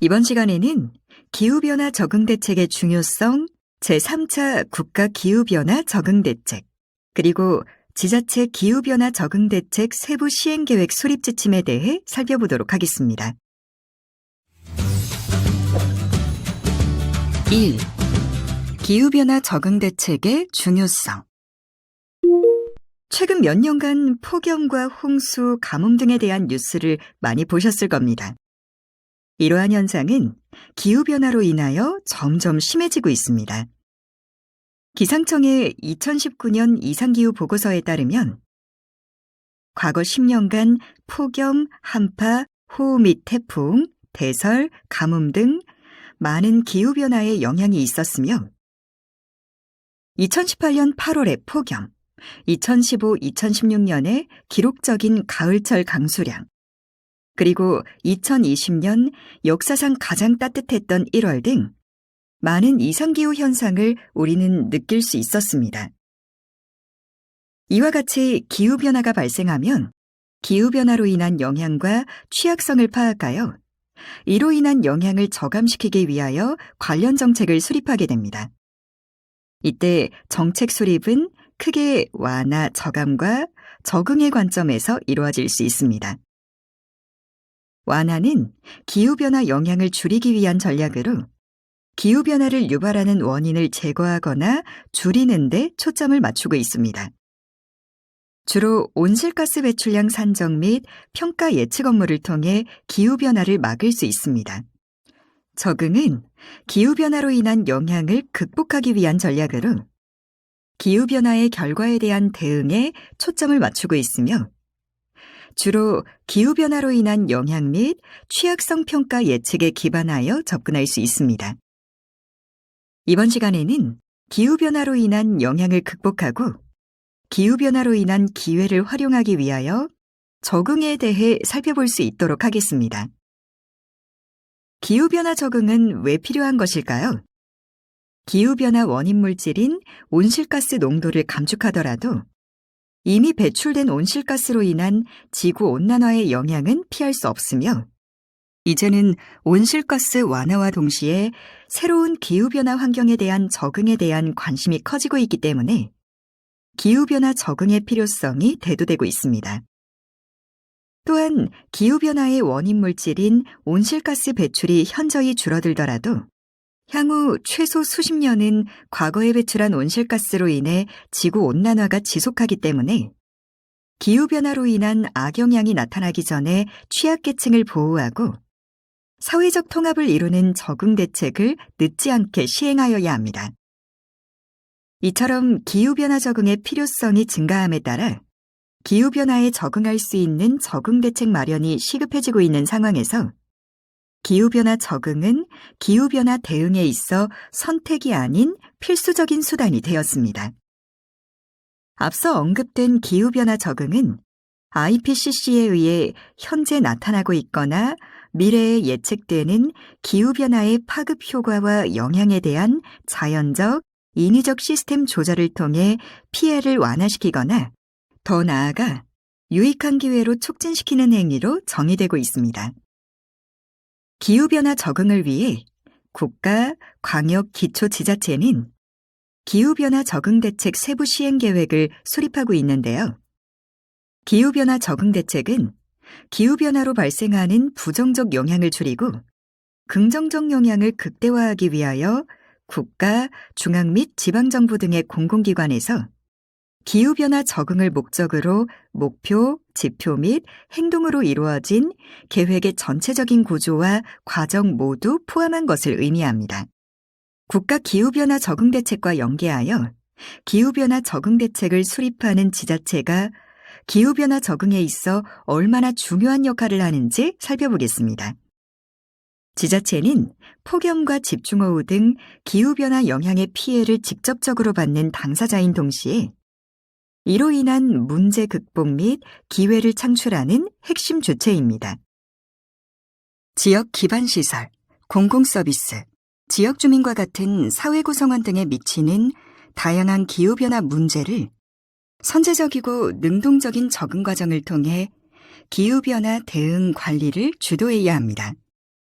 이번 시간에는 기후변화 적응대책의 중요성, 제3차 국가기후변화 적응대책, 그리고 지자체 기후변화 적응대책 세부 시행계획 수립 지침에 대해 살펴보도록 하겠습니다. 1. 기후변화 적응대책의 중요성. 최근 몇 년간 폭염과 홍수, 가뭄 등에 대한 뉴스를 많이 보셨을 겁니다. 이러한 현상은 기후변화로 인하여 점점 심해지고 있습니다. 기상청의 2019년 이상기후 보고서에 따르면 과거 10년간 폭염, 한파, 호우 및 태풍, 대설, 가뭄 등 많은 기후변화에 영향이 있었으며 2018년 8월의 폭염, 2015-2016년에 기록적인 가을철 강수량, 그리고 2020년 역사상 가장 따뜻했던 1월 등 많은 이상기후 현상을 우리는 느낄 수 있었습니다. 이와 같이 기후변화가 발생하면 기후변화로 인한 영향과 취약성을 파악하여 이로 인한 영향을 저감시키기 위하여 관련 정책을 수립하게 됩니다. 이때 정책 수립은 크게 완화, 저감과 적응의 관점에서 이루어질 수 있습니다. 완화는 기후변화 영향을 줄이기 위한 전략으로 기후변화를 유발하는 원인을 제거하거나 줄이는 데 초점을 맞추고 있습니다. 주로 온실가스 배출량 산정 및 평가 예측 업무를 통해 기후변화를 막을 수 있습니다. 적응은 기후변화로 인한 영향을 극복하기 위한 전략으로 기후변화의 결과에 대한 대응에 초점을 맞추고 있으며 주로 기후변화로 인한 영향 및 취약성 평가 예측에 기반하여 접근할 수 있습니다. 이번 시간에는 기후변화로 인한 영향을 극복하고 기후변화로 인한 기회를 활용하기 위하여 적응에 대해 살펴볼 수 있도록 하겠습니다. 기후변화 적응은 왜 필요한 것일까요? 기후변화 원인 물질인 온실가스 농도를 감축하더라도 이미 배출된 온실가스로 인한 지구온난화의 영향은 피할 수 없으며 이제는 온실가스 완화와 동시에 새로운 기후변화 환경에 대한 적응에 대한 관심이 커지고 있기 때문에 기후변화 적응의 필요성이 대두되고 있습니다. 또한 기후변화의 원인 물질인 온실가스 배출이 현저히 줄어들더라도 향후 최소 수십 년은 과거에 배출한 온실가스로 인해 지구온난화가 지속하기 때문에 기후변화로 인한 악영향이 나타나기 전에 취약계층을 보호하고 사회적 통합을 이루는 적응 대책을 늦지 않게 시행하여야 합니다. 이처럼 기후변화 적응의 필요성이 증가함에 따라 기후변화에 적응할 수 있는 적응 대책 마련이 시급해지고 있는 상황에서 기후변화 적응은 기후변화 대응에 있어 선택이 아닌 필수적인 수단이 되었습니다. 앞서 언급된 기후변화 적응은 IPCC에 의해 현재 나타나고 있거나 미래에 예측되는 기후변화의 파급 효과와 영향에 대한 자연적, 인위적 시스템 조절을 통해 피해를 완화시키거나 더 나아가 유익한 기회로 촉진시키는 행위로 정의되고 있습니다. 기후변화 적응을 위해 국가, 광역, 기초지자체는 기후변화 적응대책 세부 시행계획을 수립하고 있는데요. 기후변화 적응대책은 기후변화로 발생하는 부정적 영향을 줄이고 긍정적 영향을 극대화하기 위하여 국가, 중앙 및 지방정부 등의 공공기관에서 기후변화 적응을 목적으로 목표, 지표 및 행동으로 이루어진 계획의 전체적인 구조와 과정 모두 포함한 것을 의미합니다. 국가 기후변화 적응대책과 연계하여 기후변화 적응대책을 수립하는 지자체가 기후변화 적응에 있어 얼마나 중요한 역할을 하는지 살펴보겠습니다. 지자체는 폭염과 집중호우 등 기후변화 영향의 피해를 직접적으로 받는 당사자인 동시에 이로 인한 문제 극복 및 기회를 창출하는 핵심 주체입니다. 지역 기반 시설, 공공 서비스, 지역 주민과 같은 사회 구성원 등에 미치는 다양한 기후변화 문제를 선제적이고 능동적인 적응 과정을 통해 기후변화 대응 관리를 주도해야 합니다.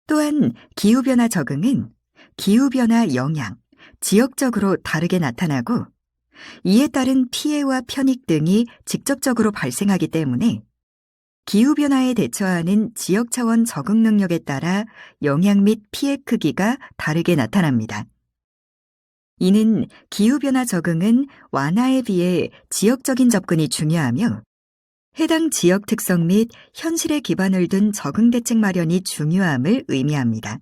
또한 기후변화 적응은 기후변화 영향, 지역적으로 다르게 나타나고 이에 따른 피해와 편익 등이 직접적으로 발생하기 때문에 기후변화에 대처하는 지역 차원 적응 능력에 따라 영향 및 피해 크기가 다르게 나타납니다. 이는 기후변화 적응은 완화에 비해 지역적인 접근이 중요하며 해당 지역 특성 및 현실에 기반을 둔 적응 대책 마련이 중요함을 의미합니다.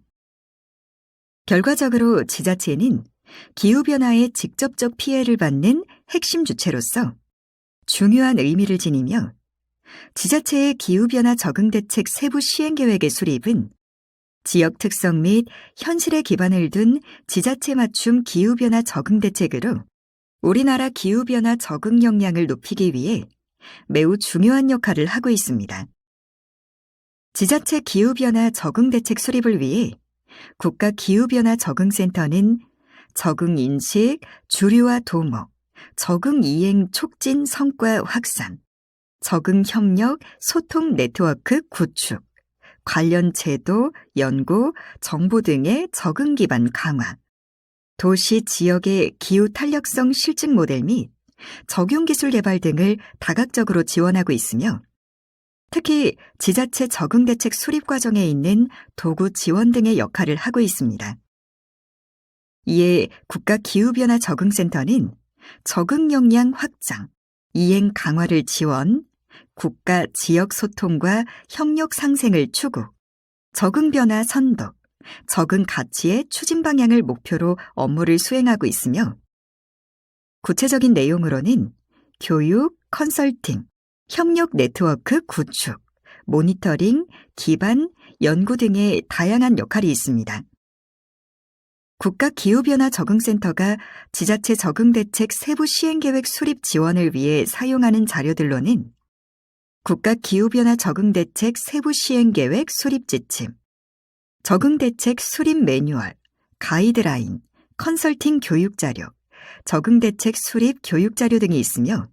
결과적으로 지자체는 기후변화의 직접적 피해를 받는 핵심 주체로서 중요한 의미를 지니며 지자체의 기후변화 적응 대책 세부 시행계획의 수립은 지역 특성 및 현실에 기반을 둔 지자체 맞춤 기후변화 적응 대책으로 우리나라 기후변화 적응 역량을 높이기 위해 매우 중요한 역할을 하고 있습니다. 지자체 기후변화 적응 대책 수립을 위해 국가기후변화적응센터는 적응 인식, 주류와 도모, 적응 이행 촉진 성과 확산, 적응 협력, 소통 네트워크 구축, 관련 제도, 연구, 정보 등의 적응 기반 강화, 도시 지역의 기후 탄력성 실증 모델 및 적용 기술 개발 등을 다각적으로 지원하고 있으며 특히 지자체 적응 대책 수립 과정에 있는 도구 지원 등의 역할을 하고 있습니다. 이에 국가기후변화적응센터는 적응 역량 확장, 이행 강화를 지원, 국가 지역 소통과 협력 상생을 추구, 적응 변화 선도, 적응 가치의 추진 방향을 목표로 업무를 수행하고 있으며 구체적인 내용으로는 교육, 컨설팅, 협력 네트워크 구축, 모니터링, 기반, 연구 등의 다양한 역할이 있습니다. 국가기후변화적응센터가 지자체 적응대책 세부 시행계획 수립 지원을 위해 사용하는 자료들로는 국가기후변화적응대책 세부 시행계획 수립 지침, 적응대책 수립 매뉴얼, 가이드라인, 컨설팅 교육자료, 적응대책 수립 교육자료 등이 있으며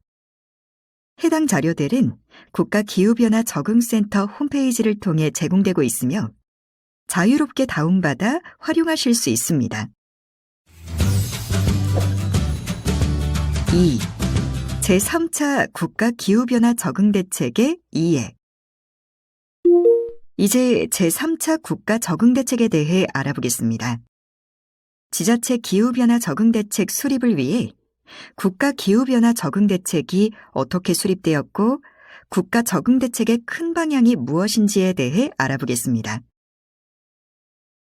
해당 자료들은 국가기후변화적응센터 홈페이지를 통해 제공되고 있으며 자유롭게 다운받아 활용하실 수 있습니다. 2. 제3차 국가기후변화적응대책의 이해. 이제 제3차 국가적응대책에 대해 알아보겠습니다. 지자체 기후변화적응대책 수립을 위해 국가기후변화적응대책이 어떻게 수립되었고 국가적응대책의 큰 방향이 무엇인지에 대해 알아보겠습니다.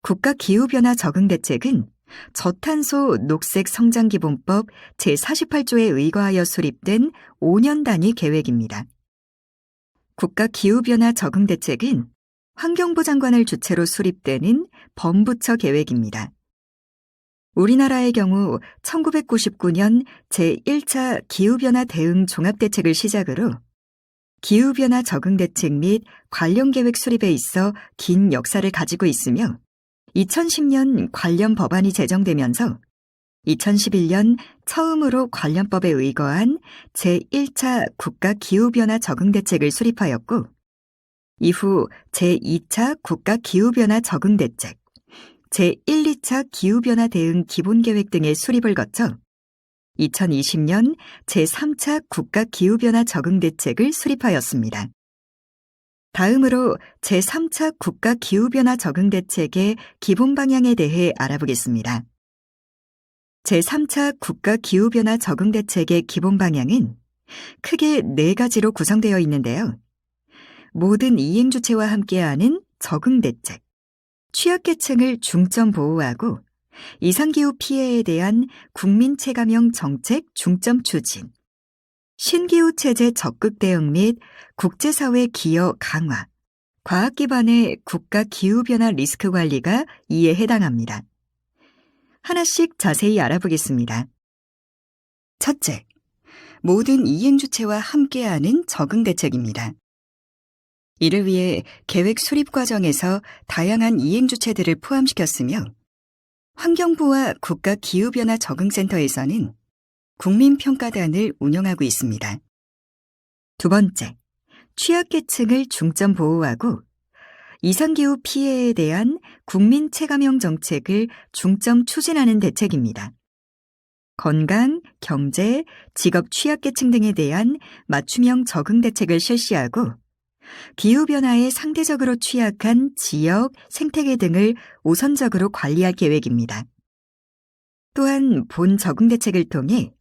국가기후변화적응대책은 저탄소 녹색성장기본법 제48조에 의거하여 수립된 5년 단위 계획입니다. 국가기후변화적응대책은 환경부 장관을 주체로 수립되는 범부처 계획입니다. 우리나라의 경우 1999년 제1차 기후변화 대응 종합대책을 시작으로 기후변화 적응대책 및 관련 계획 수립에 있어 긴 역사를 가지고 있으며 2010년 관련 법안이 제정되면서 2011년 처음으로 관련법에 의거한 제1차 국가기후변화 적응대책을 수립하였고 이후 제2차 국가기후변화 적응대책, 제1, 2차 기후변화 대응 기본계획 등의 수립을 거쳐 2020년 제3차 국가기후변화 적응대책을 수립하였습니다. 다음으로 제3차 국가기후변화 적응대책의 기본 방향에 대해 알아보겠습니다. 제3차 국가기후변화 적응대책의 기본 방향은 크게 4가지로 구성되어 있는데요. 모든 이행주체와 함께하는 적응대책, 취약계층을 중점 보호하고 이상기후 피해에 대한 국민 체감형 정책 중점 추진, 신기후 체제 적극 대응 및 국제사회 기여 강화, 과학 기반의 국가 기후변화 리스크 관리가 이에 해당합니다. 하나씩 자세히 알아보겠습니다. 첫째, 모든 이행주체와 함께하는 적응대책입니다. 이를 위해 계획 수립 과정에서 다양한 이행주체들을 포함시켰으며 환경부와 국가기후변화적응센터에서는 국민평가단을 운영하고 있습니다. 두 번째, 취약계층을 중점 보호하고 이상기후 피해에 대한 국민 체감형 정책을 중점 추진하는 대책입니다. 건강, 경제, 직업 취약계층 등에 대한 맞춤형 적응 대책을 실시하고 기후변화에 상대적으로 취약한 지역, 생태계 등을 우선적으로 관리할 계획입니다. 또한 본 적응 대책을 통해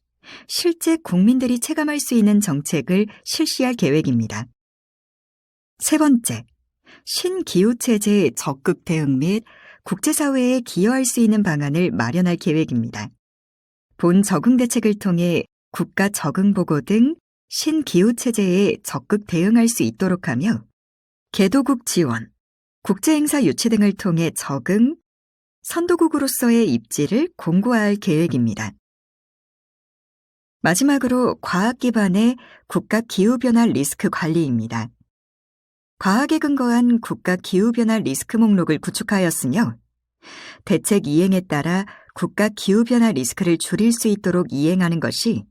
실제 국민들이 체감할 수 있는 정책을 실시할 계획입니다. 세 번째, 신기후체제 적극 대응 및 국제사회에 기여할 수 있는 방안을 마련할 계획입니다. 본 적응 대책을 통해 국가 적응보고 등 신기후체제에 적극 대응할 수 있도록 하며 개도국 지원, 국제행사 유치 등을 통해 적응, 선도국으로서의 입지를 공고화할 계획입니다. 마지막으로 과학 기반의 국가 기후변화 리스크 관리입니다. 과학에 근거한 국가 기후변화 리스크 목록을 구축하였으며 대책 이행에 따라 국가 기후변화 리스크를 줄일 수 있도록 이행하는 것이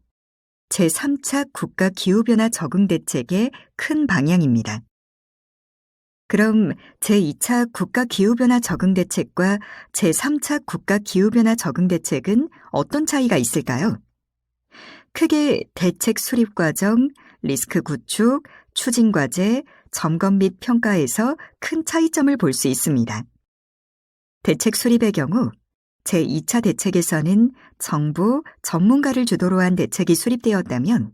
제3차 국가 기후변화 적응 대책의 큰 방향입니다. 그럼 제2차 국가 기후변화 적응 대책과 제3차 국가 기후변화 적응 대책은 어떤 차이가 있을까요? 크게 대책 수립 과정, 리스크 구축, 추진 과제, 점검 및 평가에서 큰 차이점을 볼 수 있습니다. 대책 수립의 경우 제2차 대책에서는 정부, 전문가를 주도로 한 대책이 수립되었다면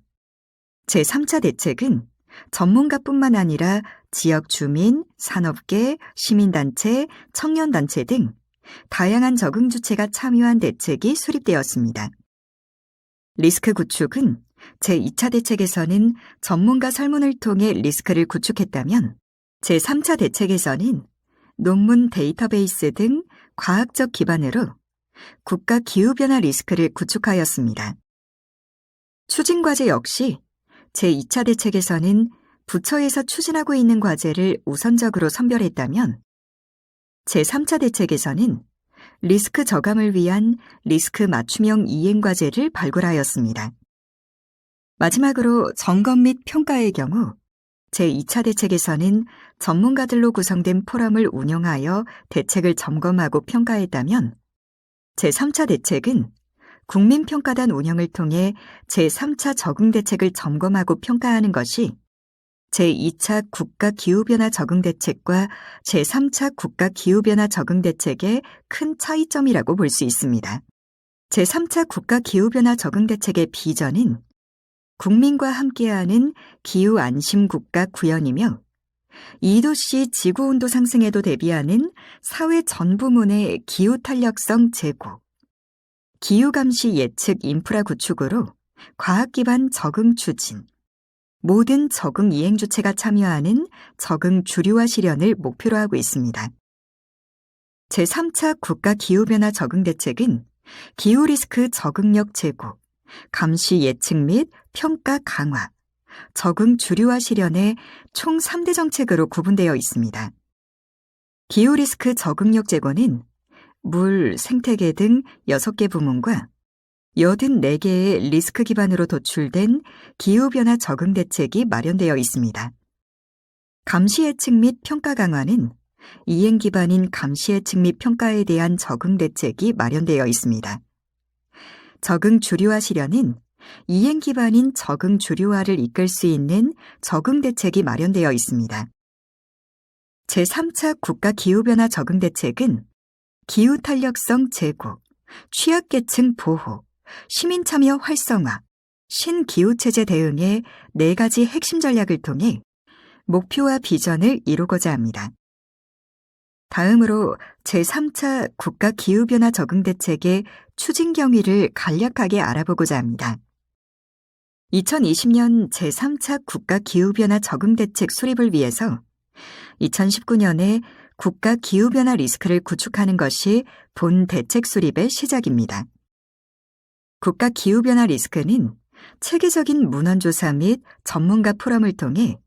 제3차 대책은 전문가뿐만 아니라 지역 주민, 산업계, 시민단체, 청년단체 등 다양한 적응 주체가 참여한 대책이 수립되었습니다. 리스크 구축은 제2차 대책에서는 전문가 설문을 통해 리스크를 구축했다면 제3차 대책에서는 논문 데이터베이스 등 과학적 기반으로 국가 기후변화 리스크를 구축하였습니다. 추진과제 역시 제2차 대책에서는 부처에서 추진하고 있는 과제를 우선적으로 선별했다면 제3차 대책에서는 리스크 저감을 위한 리스크 맞춤형 이행 과제를 발굴하였습니다. 마지막으로 점검 및 평가의 경우 제2차 대책에서는 전문가들로 구성된 포럼을 운영하여 대책을 점검하고 평가했다면 제3차 대책은 국민평가단 운영을 통해 제3차 적응 대책을 점검하고 평가하는 것이 제2차 국가 기후변화 적응 대책과 제3차 국가 기후변화 적응 대책의 큰 차이점이라고 볼 수 있습니다. 제3차 국가 기후변화 적응 대책의 비전은 국민과 함께하는 기후 안심 국가 구현이며 2도씨 지구온도 상승에도 대비하는 사회 전 부문의 기후 탄력성 제고, 기후 감시 예측 인프라 구축으로 과학 기반 적응 추진, 모든 적응 이행 주체가 참여하는 적응 주류화 실현을 목표로 하고 있습니다. 제3차 국가 기후변화 적응 대책은 기후 리스크 적응력 제고, 감시 예측 및 평가 강화, 적응 주류화 실현의 총 3대 정책으로 구분되어 있습니다. 기후 리스크 적응력 제고는 물, 생태계 등 6개 부문과 84개의 리스크 기반으로 도출된 기후변화 적응 대책이 마련되어 있습니다. 감시 예측 및 평가 강화는 이행 기반인 감시 예측 및 평가에 대한 적응 대책이 마련되어 있습니다. 적응 주류화 실현은 이행 기반인 적응 주류화를 이끌 수 있는 적응 대책이 마련되어 있습니다. 제3차 국가 기후변화 적응 대책은 기후 탄력성 제고, 취약계층 보호, 시민 참여 활성화, 신기후체제 대응의 4가지 핵심 전략을 통해 목표와 비전을 이루고자 합니다. 다음으로 제3차 국가 기후변화 적응 대책의 추진 경위를 간략하게 알아보고자 합니다. 2020년 제3차 국가 기후변화 적응 대책 수립을 위해서 2019년에 국가 기후변화 리스크를 구축하는 것이 본 대책 수립의 시작입니다. 국가 기후변화 리스크는 체계적인 문헌조사 및 전문가 포럼을 통해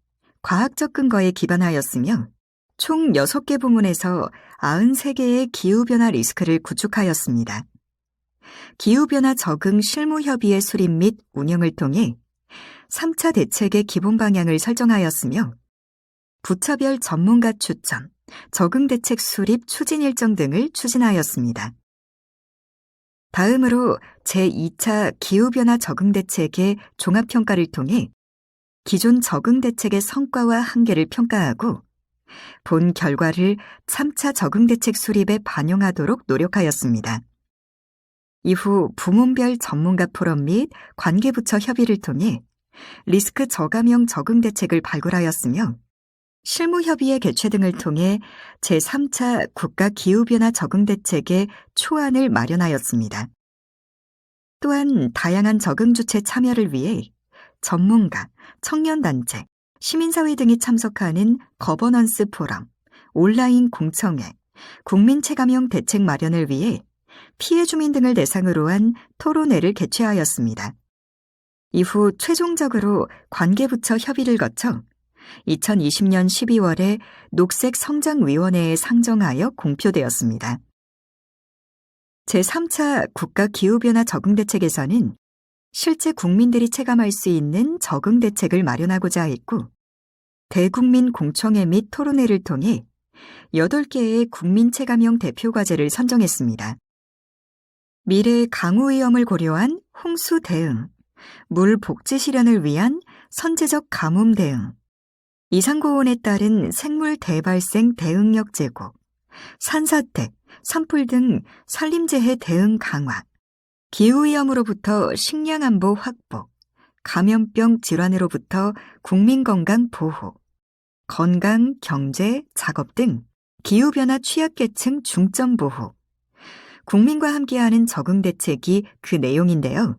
과학적 근거에 기반하였으며 총 6개 부문에서 93개의 기후변화 리스크를 구축하였습니다. 기후변화 적응 실무협의회 수립 및 운영을 통해 3차 대책의 기본 방향을 설정하였으며 부처별 전문가 추천, 적응대책 수립 추진 일정 등을 추진하였습니다. 다음으로 제2차 기후변화 적응대책의 종합평가를 통해 기존 적응대책의 성과와 한계를 평가하고 본 결과를 3차 적응대책 수립에 반영하도록 노력하였습니다. 이후 부문별 전문가 포럼 및 관계부처 협의를 통해 리스크 저감형 적응대책을 발굴하였으며 실무협의회 개최 등을 통해 제3차 국가기후변화 적응대책의 초안을 마련하였습니다. 또한 다양한 적응주체 참여를 위해 전문가, 청년단체, 시민사회 등이 참석하는 거버넌스 포럼, 온라인 공청회, 국민체감형 대책 마련을 위해 피해 주민 등을 대상으로 한 토론회를 개최하였습니다. 이후 최종적으로 관계부처 협의를 거쳐 2020년 12월에 녹색성장위원회에 상정하여 공표되었습니다. 제3차 국가기후변화 적응대책에서는 실제 국민들이 체감할 수 있는 적응대책을 마련하고자 했고, 대국민 공청회 및 토론회를 통해 8개의 국민체감형 대표과제를 선정했습니다. 미래 강우 위험을 고려한 홍수 대응, 물 복지 실현을 위한 선제적 가뭄 대응, 이상고온에 따른 생물 대발생 대응력 제고, 산사태, 산불 등 산림재해 대응 강화, 기후위험으로부터 식량안보 확보, 감염병 질환으로부터 국민건강 보호, 건강, 경제, 작업 등 기후변화 취약계층 중점 보호, 국민과 함께하는 적응대책이 그 내용인데요.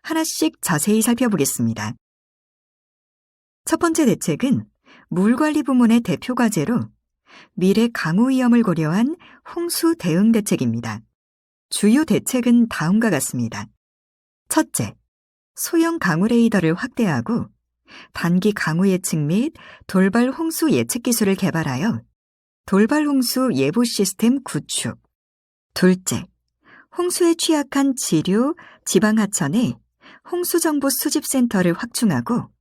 하나씩 자세히 살펴보겠습니다. 첫 번째 대책은 물관리 부문의 대표 과제로 미래 강우 위험을 고려한 홍수 대응 대책입니다. 주요 대책은 다음과 같습니다. 첫째, 소형 강우 레이더를 확대하고 단기 강우 예측 및 돌발 홍수 예측 기술을 개발하여 돌발 홍수 예보 시스템 구축. 둘째, 홍수에 취약한 지류, 지방 하천에 홍수정보 수집센터를 확충하고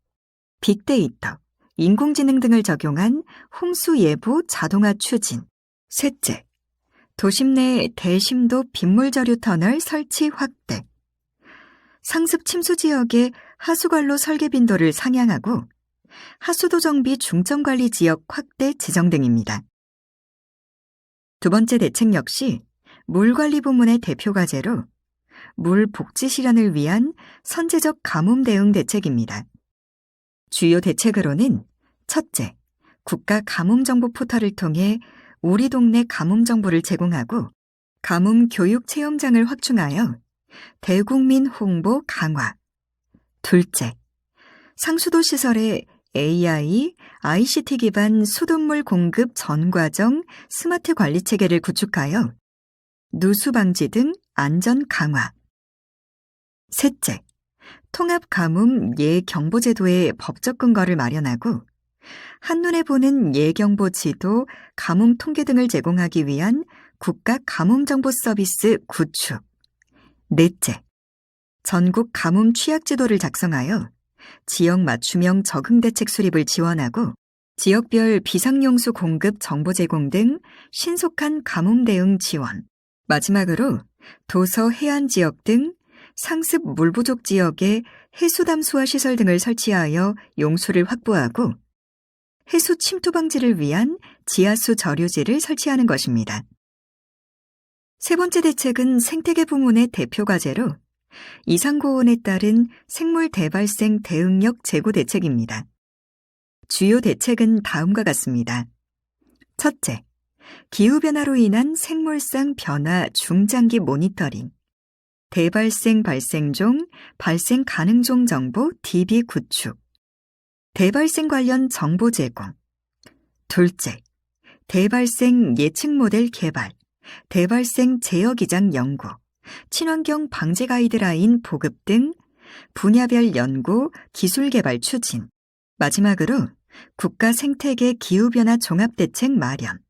빅데이터, 인공지능 등을 적용한 홍수 예보 자동화 추진. 셋째, 도심 내 대심도 빗물저류 터널 설치 확대. 상습 침수 지역의 하수관로 설계 빈도를 상향하고 하수도 정비 중점 관리 지역 확대 지정 등입니다. 두 번째 대책 역시 물관리 부문의 대표 과제로 물 복지 실현을 위한 선제적 가뭄 대응 대책입니다. 주요 대책으로는 첫째, 국가 가뭄 정보 포털을 통해 우리 동네 가뭄 정보를 제공하고 가뭄 교육 체험장을 확충하여 대국민 홍보 강화. 둘째, 상수도 시설에 AI, ICT 기반 수돗물 공급 전 과정 스마트 관리 체계를 구축하여 누수 방지 등 안전 강화. 셋째, 통합 가뭄 예경보 제도의 법적 근거를 마련하고 한눈에 보는 예경보 지도, 가뭄 통계 등을 제공하기 위한 국가 가뭄 정보 서비스 구축. 넷째, 전국 가뭄 취약 지도를 작성하여 지역 맞춤형 적응 대책 수립을 지원하고 지역별 비상용수 공급 정보 제공 등 신속한 가뭄 대응 지원. 마지막으로 도서 해안 지역 등 상습 물 부족 지역에 해수 담수화 시설 등을 설치하여 용수를 확보하고 해수 침투 방지를 위한 지하수 저류지를 설치하는 것입니다. 세 번째 대책은 생태계 부문의 대표 과제로 이상고온에 따른 생물 대발생 대응력 제고 대책입니다. 주요 대책은 다음과 같습니다. 첫째, 기후변화로 인한 생물상 변화 중장기 모니터링, 대발생 발생종, 발생 가능종 정보 DB 구축, 대발생 관련 정보 제공. 둘째, 대발생 예측 모델 개발, 대발생 제어 기장 연구, 친환경 방제 가이드라인 보급 등 분야별 연구, 기술 개발 추진. 마지막으로 국가 생태계 기후변화 종합대책 마련,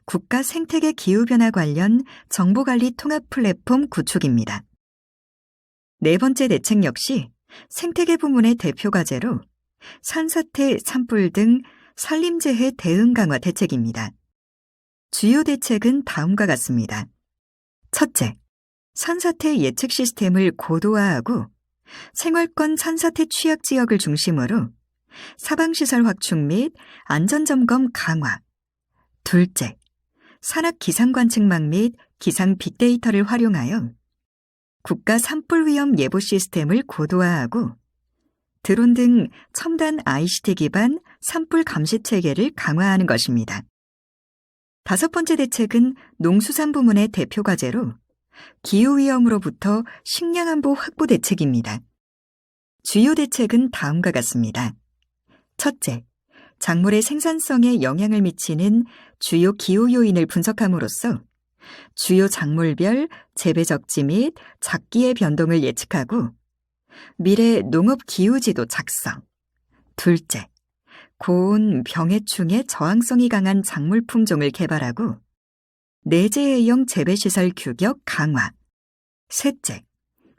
국가 생태계 기후변화 관련 정보관리 통합 플랫폼 구축입니다. 네 번째 대책 역시 생태계 부문의 대표 과제로 산사태, 산불 등 산림재해 대응 강화 대책입니다. 주요 대책은 다음과 같습니다. 첫째, 산사태 예측 시스템을 고도화하고 생활권 산사태 취약 지역을 중심으로 사방시설 확충 및 안전점검 강화. 둘째, 산악 기상관측망 및 기상 빅데이터를 활용하여 국가 산불 위험 예보 시스템을 고도화하고 드론 등 첨단 ICT 기반 산불 감시 체계를 강화하는 것입니다. 다섯 번째 대책은 농수산부문의 대표 과제로 기후위험으로부터 식량안보 확보 대책입니다. 주요 대책은 다음과 같습니다. 첫째, 작물의 생산성에 영향을 미치는 주요 기후 요인을 분석함으로써 주요 작물별 재배 적지 및 작기의 변동을 예측하고 미래 농업 기후지도 작성. 둘째, 고온 병해충에 저항성이 강한 작물 품종을 개발하고 내재해형 재배시설 규격 강화. 셋째,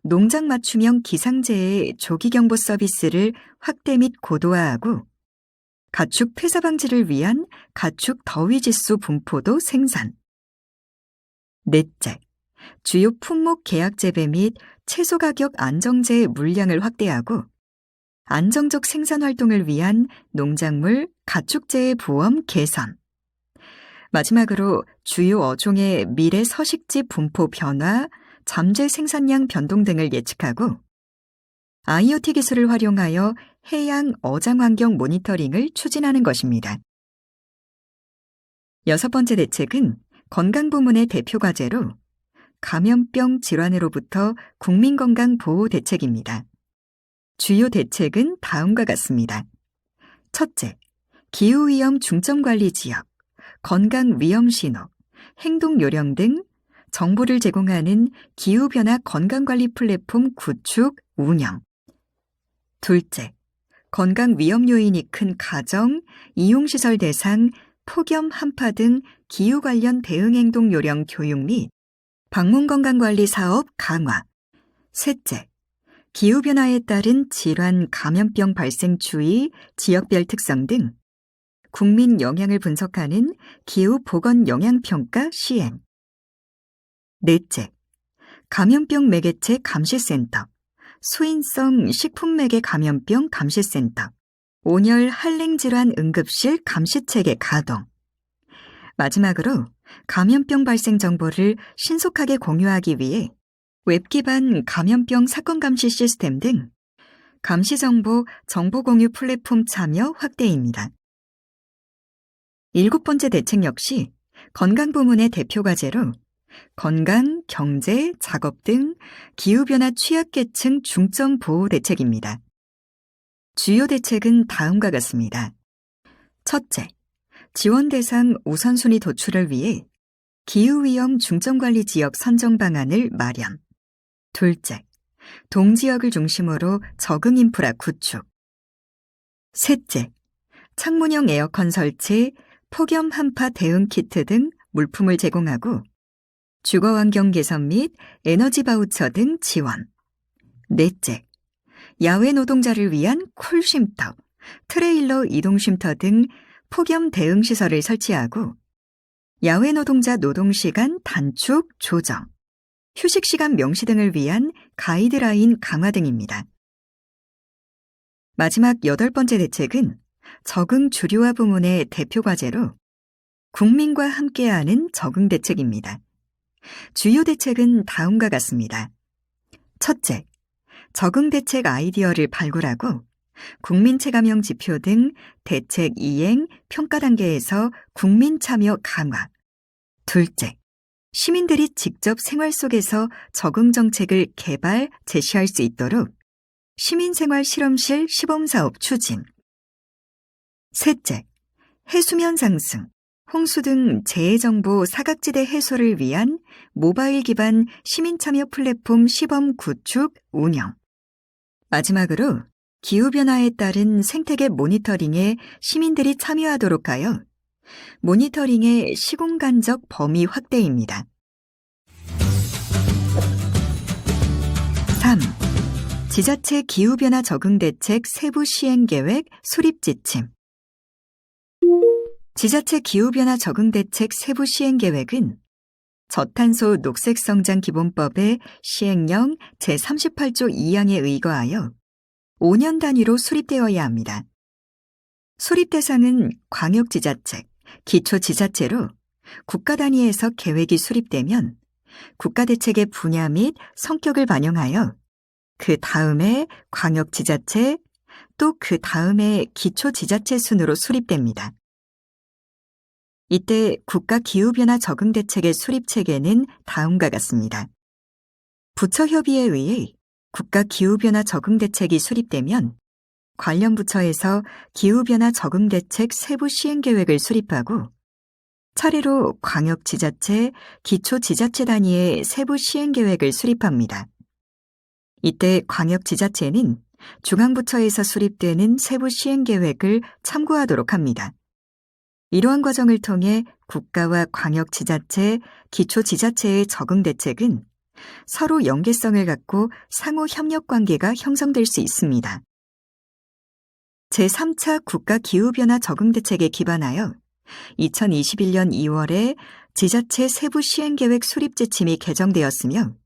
농장 맞춤형 기상재해 조기경보 서비스를 확대 및 고도화하고 가축 폐사 방지를 위한 가축 더위지수 분포도 생산. 넷째, 주요 품목 계약 재배 및 채소 가격 안정제 물량을 확대하고 안정적 생산 활동을 위한 농작물 가축재해 보험 개선. 마지막으로 주요 어종의 미래 서식지 분포 변화, 잠재 생산량 변동 등을 예측하고 IoT 기술을 활용하여 해양 어장 환경 모니터링을 추진하는 것입니다. 여섯 번째 대책은 건강부문의 대표 과제로 감염병 질환으로부터 국민건강보호 대책입니다. 주요 대책은 다음과 같습니다. 첫째, 기후위험 중점관리 지역, 건강위험신호, 행동요령 등 정보를 제공하는 기후변화 건강관리 플랫폼 구축, 운영. 둘째, 건강위험 요인이 큰 가정, 이용시설 대상, 폭염, 한파 등 기후 관련 대응행동 요령 교육 및 방문건강관리 사업 강화. 셋째, 기후변화에 따른 질환, 감염병 발생 추이, 지역별 특성 등 국민 영향을 분석하는 기후보건 영향평가 시행. 넷째, 감염병 매개체 감시센터, 수인성 식품매개 감염병 감시센터, 온열 한랭질환 응급실 감시체계 가동. 마지막으로 감염병 발생 정보를 신속하게 공유하기 위해 웹 기반 감염병 사건 감시 시스템 등 감시 정보 공유 플랫폼 참여 확대입니다. 일곱 번째 대책 역시 건강부문의 대표 과제로 건강, 경제, 작업 등 기후변화 취약계층 중점 보호 대책입니다. 주요 대책은 다음과 같습니다. 첫째, 지원 대상 우선순위 도출을 위해 기후위험 중점관리 지역 선정 방안을 마련. 둘째, 동지역을 중심으로 적응 인프라 구축. 셋째, 창문형 에어컨 설치, 폭염 한파 대응 키트 등 물품을 제공하고 주거환경 개선 및 에너지 바우처 등 지원. 넷째, 야외 노동자를 위한 쿨쉼터, 트레일러 이동쉼터 등 폭염 대응 시설을 설치하고 야외 노동자 노동시간 단축 조정, 휴식시간 명시 등을 위한 가이드라인 강화 등입니다. 마지막 여덟 번째 대책은 적응 주류화 부문의 대표 과제로 국민과 함께하는 적응 대책입니다. 주요 대책은 다음과 같습니다. 첫째, 적응 대책 아이디어를 발굴하고 국민 체감형 지표 등 대책 이행, 평가 단계에서 국민 참여 강화. 둘째, 시민들이 직접 생활 속에서 적응 정책을 개발, 제시할 수 있도록 시민생활 실험실 시범사업 추진. 셋째, 해수면 상승, 홍수 등 재해정보 사각지대 해소를 위한 모바일 기반 시민참여 플랫폼 시범 구축, 운영. 마지막으로 기후변화에 따른 생태계 모니터링에 시민들이 참여하도록 하여 모니터링의 시공간적 범위 확대입니다. 3. 지자체 기후변화 적응 대책 세부 시행 계획 수립 지침. 지자체 기후변화 적응대책 세부 시행계획은 저탄소 녹색성장기본법의 시행령 제38조 2항에 의거하여 5년 단위로 수립되어야 합니다. 수립 대상은 광역지자체, 기초지자체로 국가 단위에서 계획이 수립되면 국가대책의 분야 및 성격을 반영하여 그 다음에 광역지자체, 또 그 다음에 기초지자체 순으로 수립됩니다. 이때 국가기후변화 적응대책의 수립체계는 다음과 같습니다. 부처협의에 의해 국가기후변화 적응대책이 수립되면 관련 부처에서 기후변화 적응대책 세부 시행계획을 수립하고 차례로 광역지자체, 기초지자체 단위의 세부 시행계획을 수립합니다. 이때 광역지자체는 중앙부처에서 수립되는 세부 시행계획을 참고하도록 합니다. 이러한 과정을 통해 국가와 광역지자체, 기초지자체의 적응대책은 서로 연계성을 갖고 상호 협력 관계가 형성될 수 있습니다. 제3차 국가기후변화 적응대책에 기반하여 2021년 2월에 지자체 세부 시행계획 수립 지침이 개정되었으며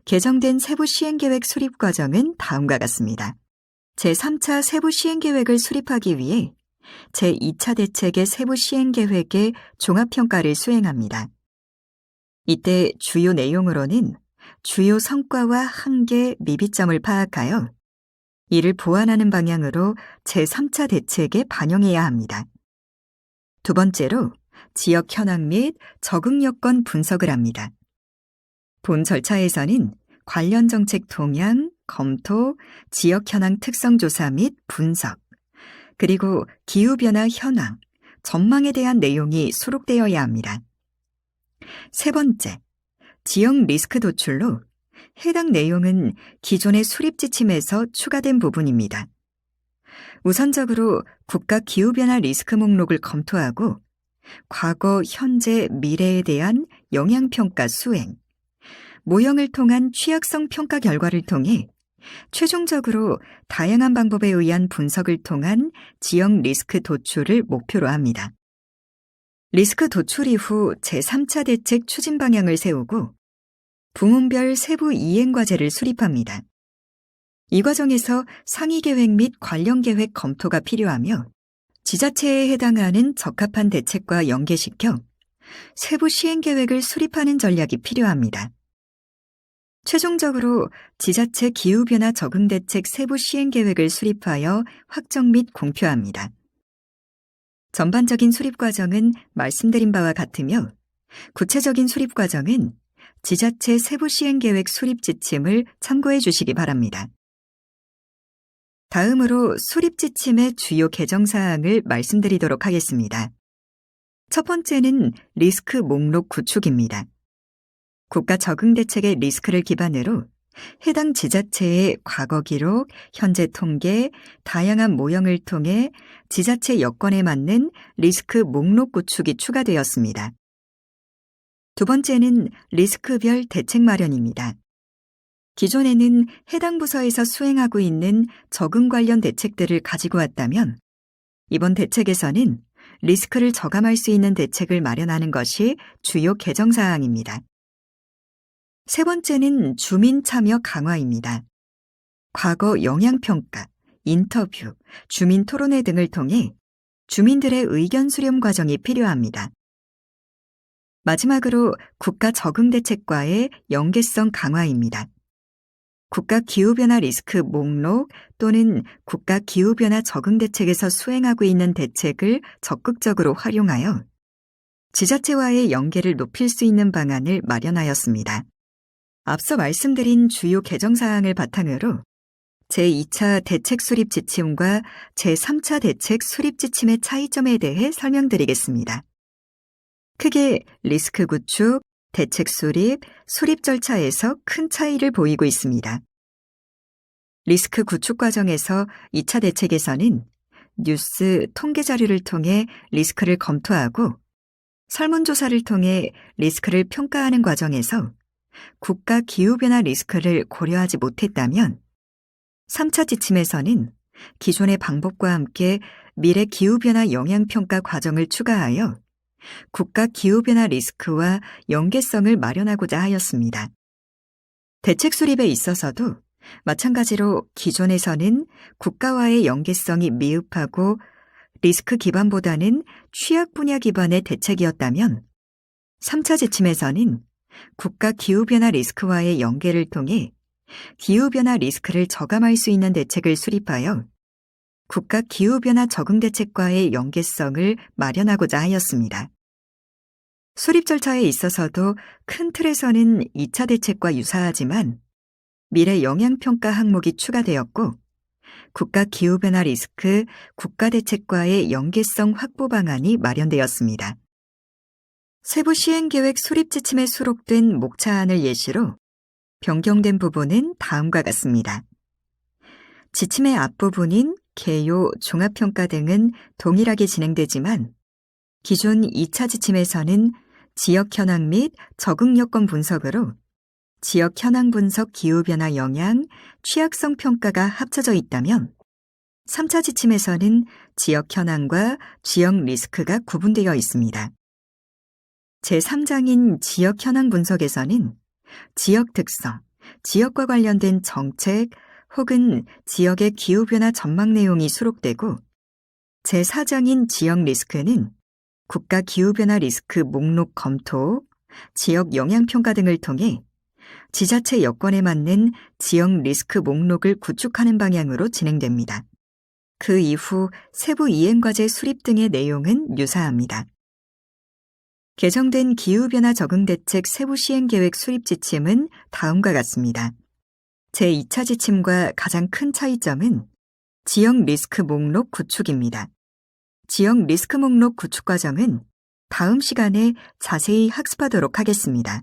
개정된 세부 시행계획 수립 과정은 다음과 같습니다. 제3차 세부 시행계획을 수립하기 위해 제2차 대책의 세부 시행계획의 종합평가를 수행합니다. 이때 주요 내용으로는 주요 성과와 한계, 미비점을 파악하여 이를 보완하는 방향으로 제3차 대책에 반영해야 합니다. 두 번째로 지역 현황 및 적응 여건 분석을 합니다. 본 절차에서는 관련 정책 동향, 검토, 지역 현황 특성 조사 및 분석, 그리고 기후변화 현황, 전망에 대한 내용이 수록되어야 합니다. 세 번째, 지역 리스크 도출로 해당 내용은 기존의 수립 지침에서 추가된 부분입니다. 우선적으로 국가 기후변화 리스크 목록을 검토하고 과거, 현재, 미래에 대한 영향평가 수행, 모형을 통한 취약성 평가 결과를 통해 최종적으로 다양한 방법에 의한 분석을 통한 지역 리스크 도출을 목표로 합니다. 리스크 도출 이후 제3차 대책 추진 방향을 세우고 부문별 세부 이행 과제를 수립합니다. 이 과정에서 상위 계획 및 관련 계획 검토가 필요하며 지자체에 해당하는 적합한 대책과 연계시켜 세부 시행 계획을 수립하는 전략이 필요합니다. 최종적으로 지자체 기후변화 적응대책 세부 시행계획을 수립하여 확정 및 공표합니다. 전반적인 수립 과정은 말씀드린 바와 같으며 구체적인 수립 과정은 지자체 세부 시행계획 수립 지침을 참고해 주시기 바랍니다. 다음으로 수립 지침의 주요 개정 사항을 말씀드리도록 하겠습니다. 첫 번째는 리스크 목록 구축입니다. 국가 적응대책의 리스크를 기반으로 해당 지자체의 과거 기록, 현재 통계, 다양한 모형을 통해 지자체 여건에 맞는 리스크 목록 구축이 추가되었습니다. 두 번째는 리스크별 대책 마련입니다. 기존에는 해당 부서에서 수행하고 있는 적응 관련 대책들을 가지고 왔다면 이번 대책에서는 리스크를 저감할 수 있는 대책을 마련하는 것이 주요 개정 사항입니다. 세 번째는 주민 참여 강화입니다. 과거 영향평가, 인터뷰, 주민 토론회 등을 통해 주민들의 의견 수렴 과정이 필요합니다. 마지막으로 국가 적응대책과의 연계성 강화입니다. 국가 기후변화 리스크 목록 또는 국가 기후변화 적응대책에서 수행하고 있는 대책을 적극적으로 활용하여 지자체와의 연계를 높일 수 있는 방안을 마련하였습니다. 앞서 말씀드린 주요 개정 사항을 바탕으로 제2차 대책 수립 지침과 제3차 대책 수립 지침의 차이점에 대해 설명드리겠습니다. 크게 리스크 구축, 대책 수립, 수립 절차에서 큰 차이를 보이고 있습니다. 리스크 구축 과정에서 2차 대책에서는 뉴스, 통계 자료를 통해 리스크를 검토하고 설문조사를 통해 리스크를 평가하는 과정에서 국가 기후변화 리스크를 고려하지 못했다면 3차 지침에서는 기존의 방법과 함께 미래 기후변화 영향평가 과정을 추가하여 국가 기후변화 리스크와 연계성을 마련하고자 하였습니다. 대책 수립에 있어서도 마찬가지로 기존에서는 국가와의 연계성이 미흡하고 리스크 기반보다는 취약 분야 기반의 대책이었다면 3차 지침에서는 국가 기후변화 리스크와의 연계를 통해 기후변화 리스크를 저감할 수 있는 대책을 수립하여 국가 기후변화 적응 대책과의 연계성을 마련하고자 하였습니다. 수립 절차에 있어서도 큰 틀에서는 2차 대책과 유사하지만 미래 영향평가 항목이 추가되었고 국가 기후변화 리스크 국가대책과의 연계성 확보 방안이 마련되었습니다. 세부 시행계획 수립 지침에 수록된 목차안을 예시로 변경된 부분은 다음과 같습니다. 지침의 앞부분인 개요, 종합평가 등은 동일하게 진행되지만 기존 2차 지침에서는 지역 현황 및 적응 여건 분석으로 지역 현황 분석 기후변화 영향, 취약성 평가가 합쳐져 있다면 3차 지침에서는 지역 현황과 지역 리스크가 구분되어 있습니다. 제3장인 지역 현황 분석에서는 지역 특성, 지역과 관련된 정책 혹은 지역의 기후변화 전망 내용이 수록되고 제4장인 지역 리스크는 국가 기후변화 리스크 목록 검토, 지역 영향평가 등을 통해 지자체 여건에 맞는 지역 리스크 목록을 구축하는 방향으로 진행됩니다. 그 이후 세부 이행과제 수립 등의 내용은 유사합니다. 개정된 기후변화 적응대책 세부 시행계획 수립 지침은 다음과 같습니다. 제2차 지침과 가장 큰 차이점은 지역 리스크 목록 구축입니다. 지역 리스크 목록 구축 과정은 다음 시간에 자세히 학습하도록 하겠습니다.